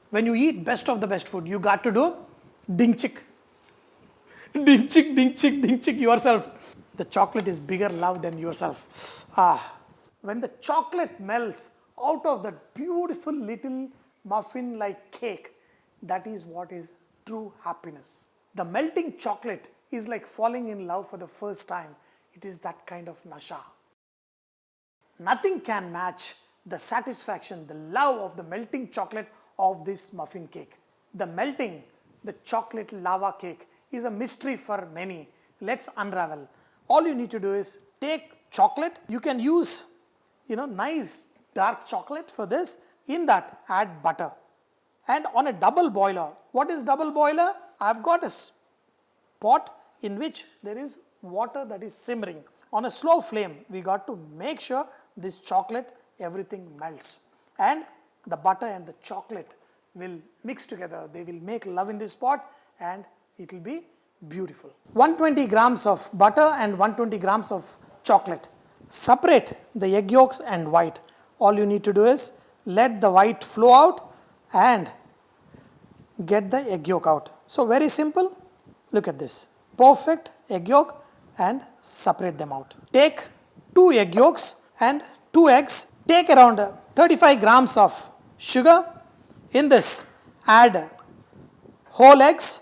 When you eat best of the best food, you got to do ding chick. Ding chick, ding chick, ding chick yourself. The chocolate is bigger love than yourself. When the chocolate melts out of that beautiful little muffin like cake, that is what is true happiness. The melting chocolate is like falling in love for the first time. It is that kind of nasha. Nothing can match the satisfaction, the love of the melting chocolate of this muffin cake. The chocolate lava cake is a mystery for many. Let's unravel. All you need to do is take chocolate. You can use, nice dark chocolate for this. In that, add butter. And on a double boiler, what is double boiler? I've got a pot in which there is water that is simmering. On a slow flame, we got to make sure this chocolate, everything melts. And the butter and the chocolate will mix together. They will make love in this pot and it will be beautiful. 120 grams of butter and 120 grams of chocolate. Separate the egg yolks and white. All you need to do is let the white flow out and get the egg yolk out. So very simple. Look at this. Perfect egg yolk and separate them out. Take 2 egg yolks and 2 eggs. Take around 35 grams of sugar. In this, add whole eggs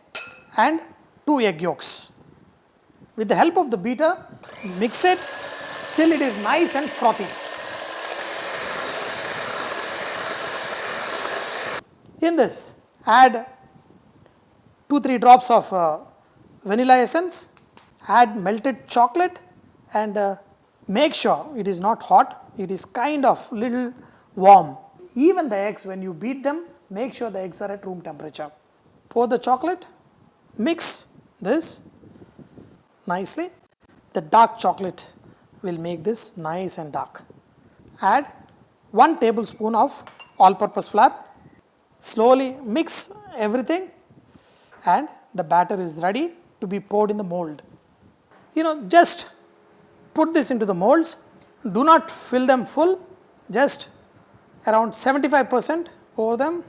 and 2 egg yolks. With the help of the beater, mix it till it is nice and frothy. In this, add 2-3 drops of vanilla essence, add melted chocolate and make sure it is not hot, it is kind of little warm. Even the eggs, when you beat them, make sure the eggs are at room temperature. Pour the chocolate, mix this nicely. The dark chocolate will make this nice and dark. Add 1 tablespoon of all-purpose flour. Slowly mix everything and the batter is ready to be poured in the mold. Just put this into the molds. Do not fill them full, just around 75% pour them.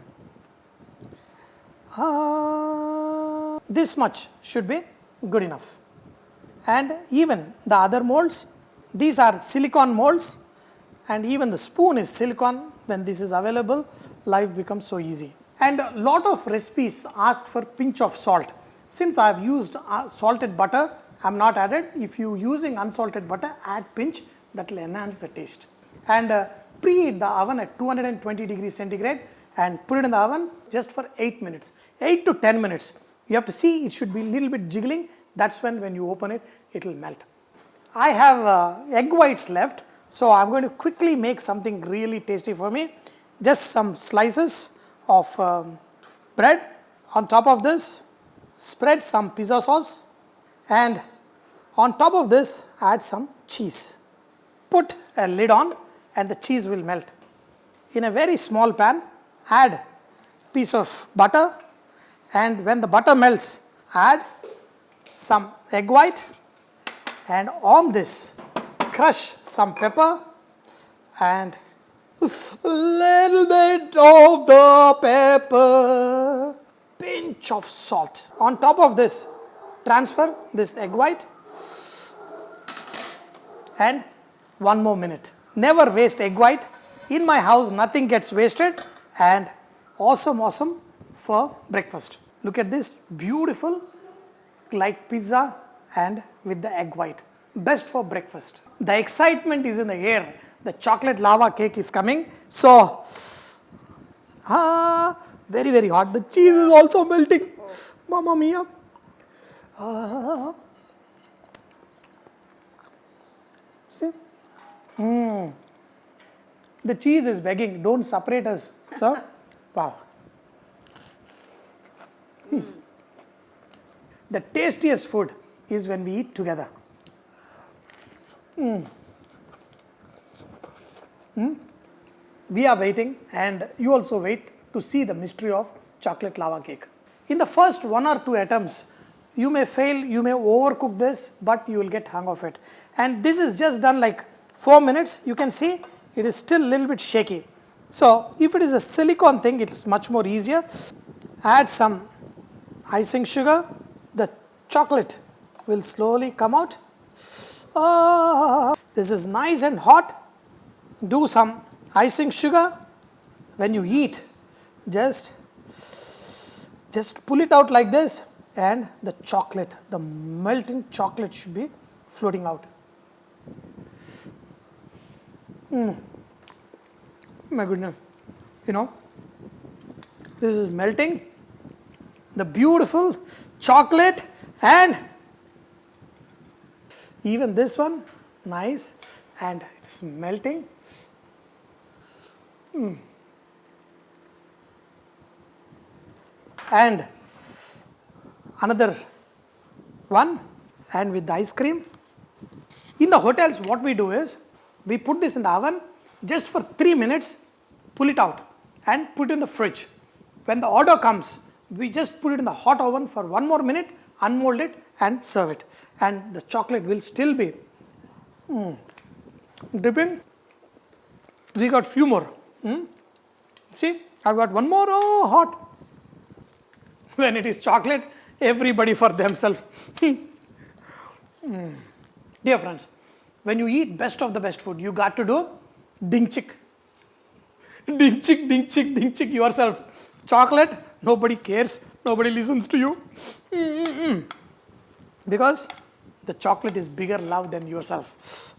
This much should be good enough. And even the other molds, these are silicone molds and even the spoon is silicone. When this is available, life becomes so easy. And a lot of recipes ask for pinch of salt. Since I have used salted butter, I am not added. If you using unsalted butter, add pinch, that will enhance the taste. And preheat the oven at 220 degrees centigrade and put it in the oven just for 8 minutes. 8 to 10 minutes. You have to see it should be a little bit jiggling. That's when you open it, it will melt. I have egg whites left. So I am going to quickly make something really tasty for me. Just some slices of bread. On top of this, spread some pizza sauce and on top of this, add some cheese. Put a lid on and the cheese will melt. In a very small pan, add piece of butter and when the butter melts, add some egg white and on this, crush some pepper and a little bit of the pepper, pinch of salt. On top of this, transfer this egg white and 1 more minute. Never waste egg white. In my house, nothing gets wasted and awesome for breakfast. Look at this, beautiful like pizza and with the egg white. Best for breakfast. The excitement is in the air. The chocolate lava cake is coming. So, very hot. The cheese is also melting. Mamma mia. See? The cheese is begging. Don't separate us. So, wow. The tastiest food is when we eat together. We are waiting and you also wait to see the mystery of chocolate lava cake. In the first 1 or 2 attempts, you may fail, you may overcook this, but you will get hang of it. And this is just done like 4 minutes. You can see it is still a little bit shaky. So if it is a silicone thing, it's much more easier. Add some icing sugar. The chocolate will slowly come out. This is nice and hot. Do some icing sugar. When you eat, just pull it out like this, and the chocolate, the melting chocolate should be floating out. My goodness, this is melting, the beautiful chocolate, and even this one, nice, and it's melting. And another one, and with the ice cream. In the hotels, what we do is, we put this in the oven just for 3 minutes, pull it out and put it in the fridge. When the order comes, we just put it in the hot oven for 1 more minute, unmold it and serve it. And the chocolate will still be dripping. We got few more. See, I've got one more. Oh, hot. When it is chocolate, everybody for themselves. Dear friends, when you eat best of the best food, you got to do ding chick. Ding chick, ding chick, ding chick yourself. Chocolate, nobody cares, nobody listens to you. Because the chocolate is bigger love than yourself.